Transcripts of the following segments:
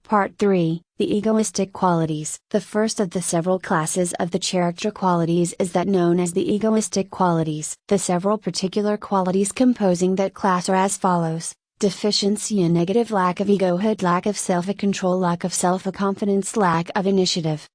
Part 3, the Egoistic Qualities. The first of the several classes of the character qualities is that known as the egoistic qualities. The several particular qualities composing that class are as follows: deficiency and negative, lack of egohood, lack of self-control, lack of self-confidence, lack of initiative.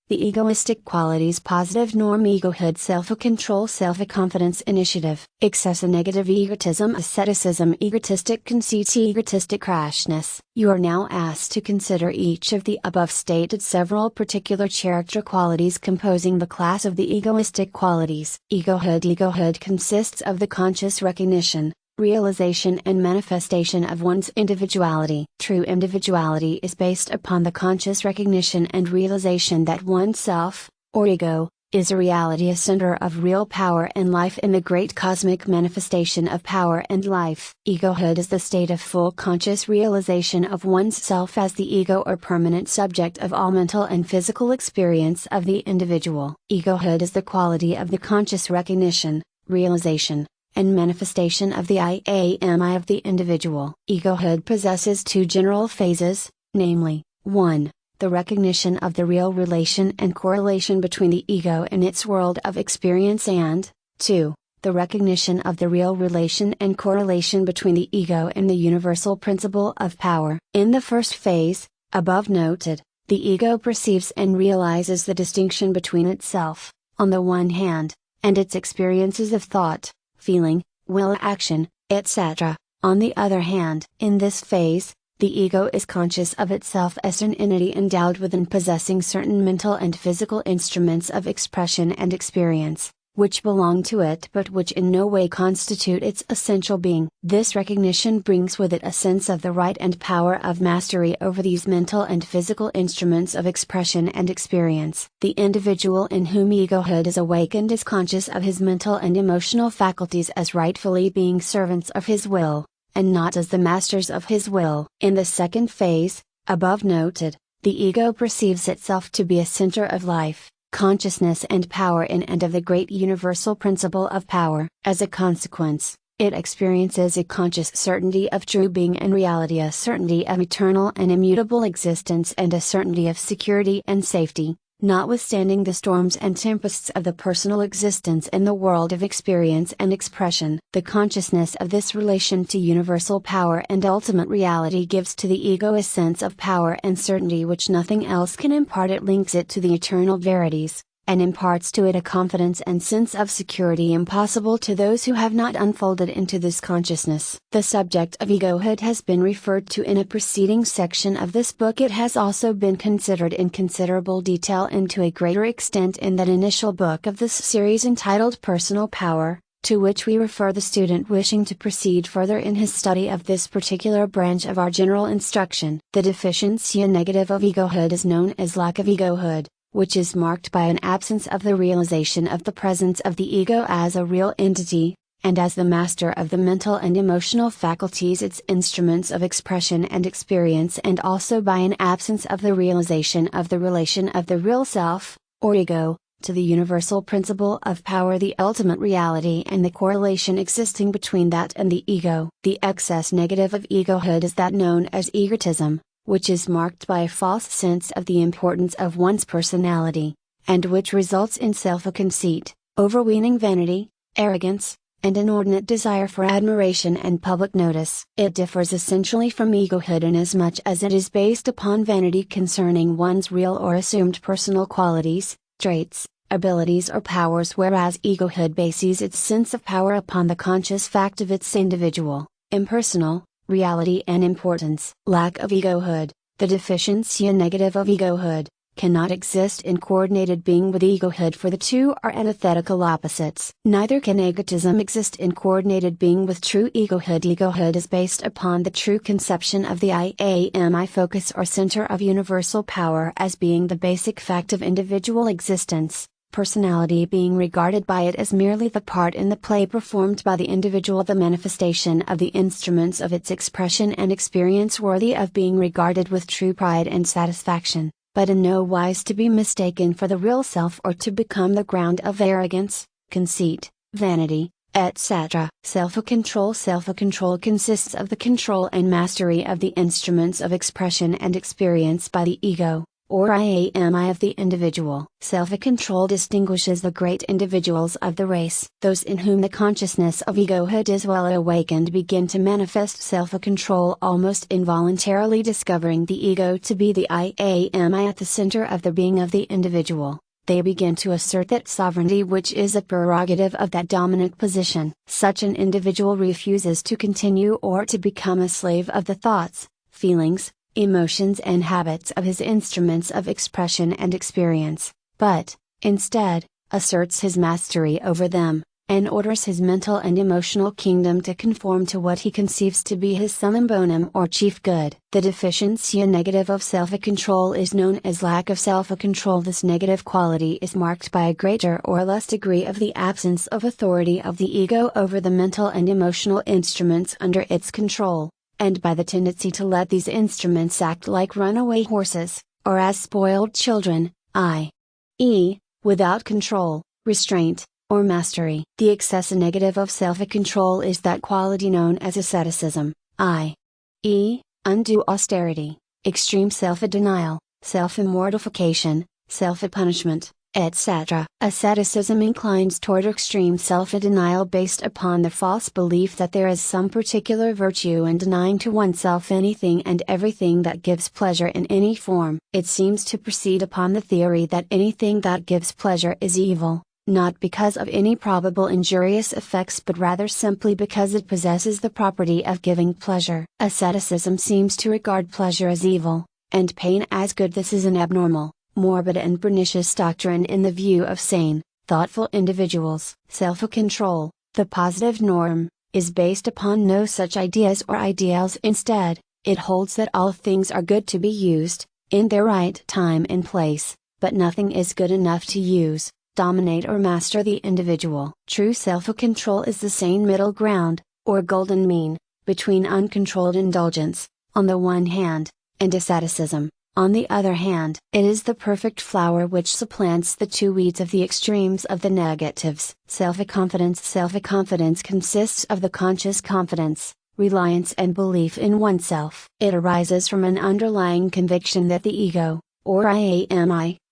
The egoistic qualities: positive norm, egohood, self-control, self-confidence, initiative. Excess and negative: egotism, asceticism, egotistic conceit, egotistic rashness. You are now asked to consider each of the above stated several particular character qualities composing the class of the egoistic qualities. Egohood. Egohood consists of the conscious recognition, realization and manifestation of one's individuality. True individuality is based upon the conscious recognition and realization that oneself, or ego, is a reality, a center of real power and life in the great cosmic manifestation of power and life. Egohood is the state of full conscious realization of one's self as the ego or permanent subject of all mental and physical experience of the individual. Egohood is the quality of the conscious recognition, realization, and manifestation of the I am I of the individual. Egohood possesses two general phases, namely, 1. The recognition of the real relation and correlation between the ego and its world of experience, and 2. The recognition of the real relation and correlation between the ego and the universal principle of power. In the first phase, above noted, the ego perceives and realizes the distinction between itself, on the one hand, and its experiences of thought, feeling, will, action, etc., on the other hand. In this phase, the ego is conscious of itself as an entity endowed with and possessing certain mental and physical instruments of expression and experience, which belong to it but which in no way constitute its essential being. This recognition brings with it a sense of the right and power of mastery over these mental and physical instruments of expression and experience. The individual in whom egohood is awakened is conscious of his mental and emotional faculties as rightfully being servants of his will, and not as the masters of his will. In the second phase, above noted, the ego perceives itself to be a center of life, consciousness and power in and of the great universal principle of power. As a consequence, it experiences a conscious certainty of true being and reality, a certainty of eternal and immutable existence, and a certainty of security and safety, notwithstanding the storms and tempests of the personal existence in the world of experience and expression. The consciousness of this relation to universal power and ultimate reality gives to the ego a sense of power and certainty which nothing else can impart. It links it to the eternal verities, and imparts to it a confidence and sense of security impossible to those who have not unfolded into this consciousness. The subject of egohood has been referred to in a preceding section of this book. It has also been considered in considerable detail and to a greater extent in that initial book of this series entitled Personal Power, to which we refer the student wishing to proceed further in his study of this particular branch of our general instruction. The deficiency and negative of egohood is known as lack of egohood, which is marked by an absence of the realization of the presence of the ego as a real entity, and as the master of the mental and emotional faculties, its instruments of expression and experience, and also by an absence of the realization of the relation of the real self, or ego, to the universal principle of power, the ultimate reality, and the correlation existing between that and the ego. The excess negative of egohood is that known as egotism, which is marked by a false sense of the importance of one's personality, and which results in self-conceit, overweening vanity, arrogance, and inordinate desire for admiration and public notice. It differs essentially from egohood inasmuch as it is based upon vanity concerning one's real or assumed personal qualities, traits, abilities or powers, whereas egohood bases its sense of power upon the conscious fact of its individual, impersonal, reality and importance. Lack of egohood, the deficiency and negative of egohood, cannot exist in coordinated being with egohood, for the two are antithetical opposites. Neither can egotism exist in coordinated being with true egohood. Egohood is based upon the true conception of the I am I focus or center of universal power as being the basic fact of individual existence, personality being regarded by it as merely the part in the play performed by the individual, the manifestation of the instruments of its expression and experience worthy of being regarded with true pride and satisfaction, but in no wise to be mistaken for the real self or to become the ground of arrogance, conceit, vanity, etc. Self-control. Self-control consists of the control and mastery of the instruments of expression and experience by the ego, or I of the individual. Self-control distinguishes the great individuals of the race. Those in whom the consciousness of egohood is well awakened begin to manifest self-control almost involuntarily, discovering the ego to be the I at the center of the being of the individual. They begin to assert that sovereignty which is a prerogative of that dominant position. Such an individual refuses to continue or to become a slave of the thoughts, feelings, emotions and habits of his instruments of expression and experience, but, instead, asserts his mastery over them, and orders his mental and emotional kingdom to conform to what he conceives to be his summum bonum or chief good. The deficiency negative of self-control is known as lack of self-control. This negative quality is marked by a greater or less degree of the absence of authority of the ego over the mental and emotional instruments under its control, and by the tendency to let these instruments act like runaway horses, or as spoiled children, i.e., without control, restraint, or mastery. The excess negative of self-control is that quality known as asceticism, i.e., undue austerity, extreme self-denial, self-immortification, self-punishment, etc. Asceticism inclines toward extreme self-denial based upon the false belief that there is some particular virtue in denying to oneself anything and everything that gives pleasure in any form. It seems to proceed upon the theory that anything that gives pleasure is evil, not because of any probable injurious effects but rather simply because it possesses the property of giving pleasure. Asceticism seems to regard pleasure as evil, and pain as good. This is an abnormal, morbid and pernicious doctrine in the view of sane, thoughtful individuals. Self-control, the positive norm, is based upon no such ideas or ideals. Instead, it holds that all things are good to be used, in their right time and place, but nothing is good enough to use, dominate or master the individual. True self-control is the sane middle ground, or golden mean, between uncontrolled indulgence, on the one hand, and asceticism, on the other hand. It is the perfect flower which supplants the two weeds of the extremes of the negatives. Self-confidence. Self-confidence consists of the conscious confidence, reliance and belief in oneself. It arises from an underlying conviction that the ego, or I,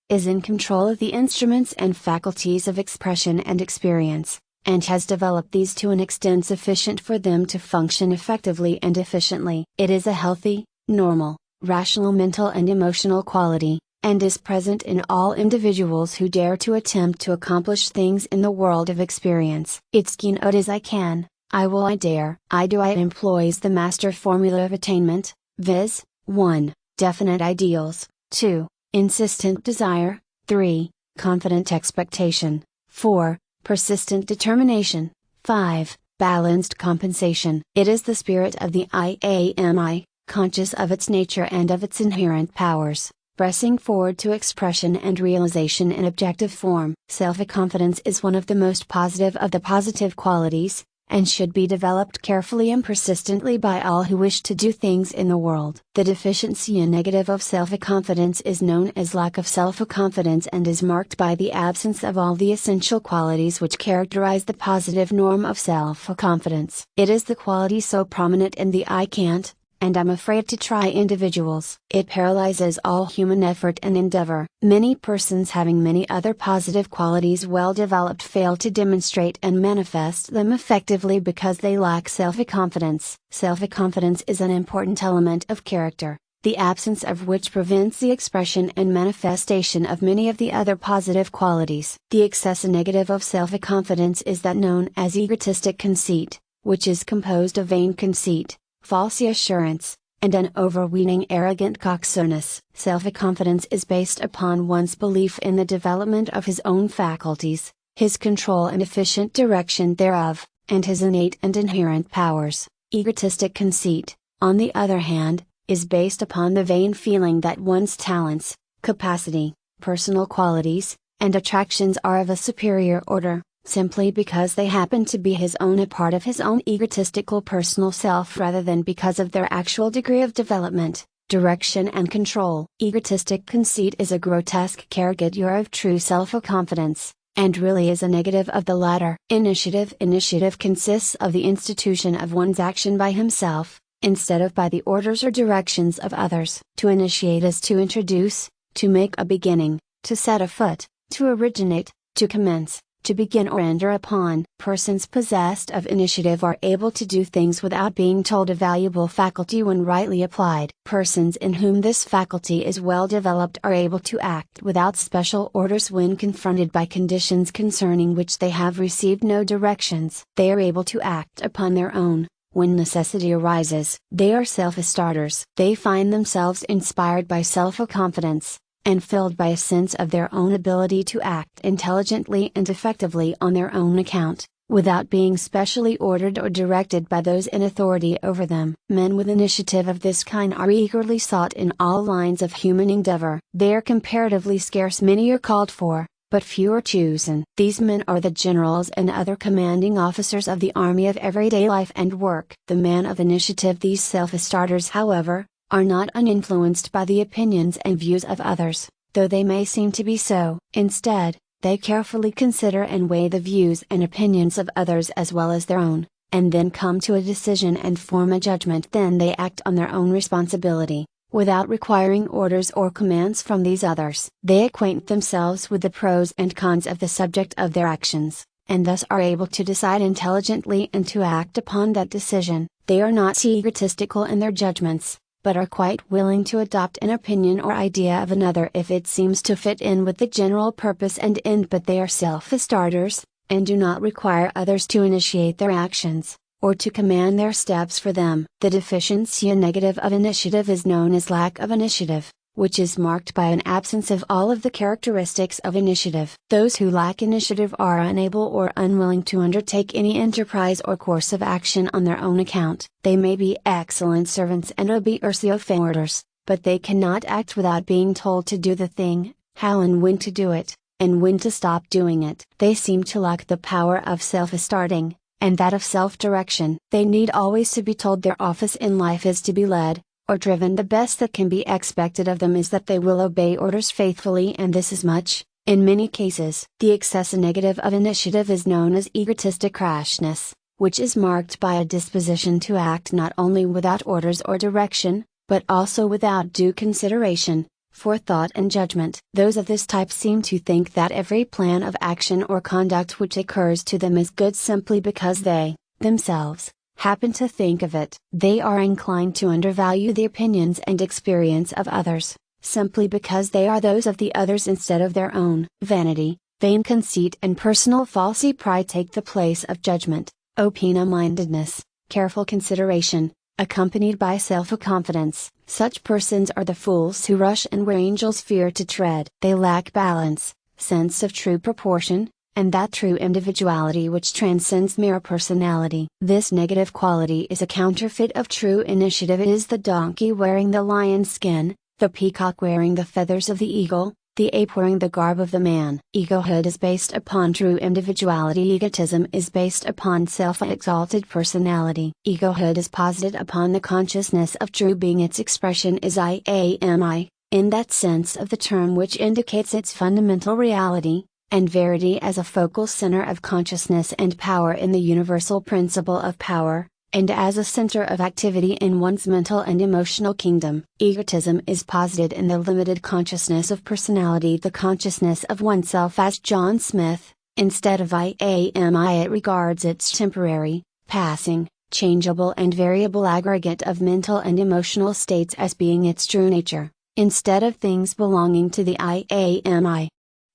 is in control of the instruments and faculties of expression and experience, and has developed these to an extent sufficient for them to function effectively and efficiently. It is a healthy, normal, rational mental and emotional quality, and is present in all individuals who dare to attempt to accomplish things in the world of experience. Its keynote is I can, I will, I dare, I do. It employs the master formula of attainment, viz., 1. Definite ideals, 2. Insistent desire, 3. Confident expectation, 4. Persistent determination, 5. Balanced compensation. It is the spirit of the I, conscious of its nature and of its inherent powers, pressing forward to expression and realization in objective form. Self-confidence is one of the most positive of the positive qualities, and should be developed carefully and persistently by all who wish to do things in the world. The deficiency negative of self-confidence is known as lack of self-confidence and is marked by the absence of all the essential qualities which characterize the positive norm of self-confidence. It is the quality so prominent in the I can't, and I'm afraid to try individuals. It paralyzes all human effort and endeavor. Many persons having many other positive qualities well developed fail to demonstrate and manifest them effectively because they lack self-confidence. Self-confidence is an important element of character, the absence of which prevents the expression and manifestation of many of the other positive qualities. The excess negative of self-confidence is that known as egotistic conceit, which is composed of vain conceit, false assurance, and an overweening arrogant coxiness. Self-confidence is based upon one's belief in the development of his own faculties, his control and efficient direction thereof, and his innate and inherent powers. Egotistic conceit, on the other hand, is based upon the vain feeling that one's talents, capacity, personal qualities, and attractions are of a superior order, simply because they happen to be his own, a part of his own egotistical personal self, rather than because of their actual degree of development, direction and control. Egotistic conceit is a grotesque caricature of true self-confidence, and really is a negative of the latter. Initiative consists of the institution of one's action by himself, instead of by the orders or directions of others. To initiate is to introduce, to make a beginning, to set afoot, to originate, to commence, to begin or enter upon. Persons possessed of initiative are able to do things without being told, a valuable faculty when rightly applied. Persons in whom this faculty is well developed are able to act without special orders when confronted by conditions concerning which they have received no directions. They are able to act upon their own, when necessity arises. They are self-starters. They find themselves inspired by self-confidence, and filled by a sense of their own ability to act intelligently and effectively on their own account, without being specially ordered or directed by those in authority over them. Men with initiative of this kind are eagerly sought in all lines of human endeavor. They are comparatively scarce. Many are called for, but few are chosen. These men are the generals and other commanding officers of the army of everyday life and work. The man of initiative. These self-starters, however, are not uninfluenced by the opinions and views of others, though they may seem to be so. Instead, they carefully consider and weigh the views and opinions of others as well as their own, and then come to a decision and form a judgment. Then they act on their own responsibility, without requiring orders or commands from these others. They acquaint themselves with the pros and cons of the subject of their actions, and thus are able to decide intelligently and to act upon that decision. They are not egotistical in their judgments, but are quite willing to adopt an opinion or idea of another if it seems to fit in with the general purpose and end. But they are self-starters, and do not require others to initiate their actions, or to command their steps for them. The deficiency negative of initiative is known as lack of initiative, which is marked by an absence of all of the characteristics of initiative. Those who lack initiative are unable or unwilling to undertake any enterprise or course of action on their own account. They may be excellent servants and obedient orders, but they cannot act without being told to do the thing, how and when to do it, and when to stop doing it. They seem to lack the power of self-starting, and that of self-direction. They need always to be told their office in life is to be led, or driven. The best that can be expected of them is that they will obey orders faithfully, and this is much, in many cases. The excessive negative of initiative is known as egotistic rashness, which is marked by a disposition to act not only without orders or direction, but also without due consideration, forethought and judgment. Those of this type seem to think that every plan of action or conduct which occurs to them is good simply because they, themselves, happen to think of it. They are inclined to undervalue the opinions and experience of others, simply because they are those of the others instead of their own. Vanity, vain conceit and personal false pride take the place of judgment, open-mindedness, careful consideration, accompanied by self-confidence. Such persons are the fools who rush and where angels fear to tread. They lack balance, sense of true proportion, and that true individuality which transcends mere personality. This negative quality is a counterfeit of true initiative. It is the donkey wearing the lion's skin, the peacock wearing the feathers of the eagle, the ape wearing the garb of the man. Egohood is based upon true individuality. Egotism is based upon self-exalted personality. Egohood is posited upon the consciousness of true being. Its expression is I am I, in that sense of the term which indicates its fundamental reality and verity as a focal center of consciousness and power in the universal principle of power, and as a center of activity in one's mental and emotional kingdom. Egotism is posited in the limited consciousness of personality, the consciousness of oneself as John Smith. Instead of I am I, it regards its temporary, passing, changeable and variable aggregate of mental and emotional states as being its true nature, instead of things belonging to the I am I.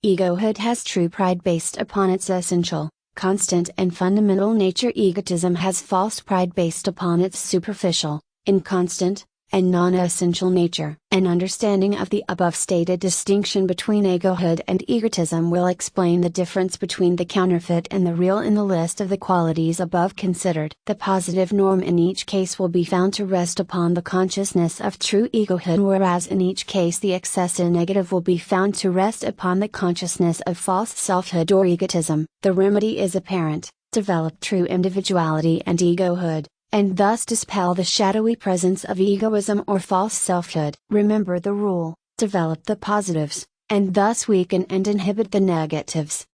Egohood has true pride based upon its essential, constant and fundamental nature. Egotism has false pride based upon its superficial, inconstant, and non-essential nature. An understanding of the above stated distinction between egohood and egotism will explain the difference between the counterfeit and the real in the list of the qualities above considered. The positive norm in each case will be found to rest upon the consciousness of true egohood, whereas in each case the excessive negative will be found to rest upon the consciousness of false selfhood or egotism. The remedy is apparent: develop true individuality and egohood, and thus dispel the shadowy presence of egoism or false selfhood. Remember the rule: develop the positives, and thus weaken and inhibit the negatives.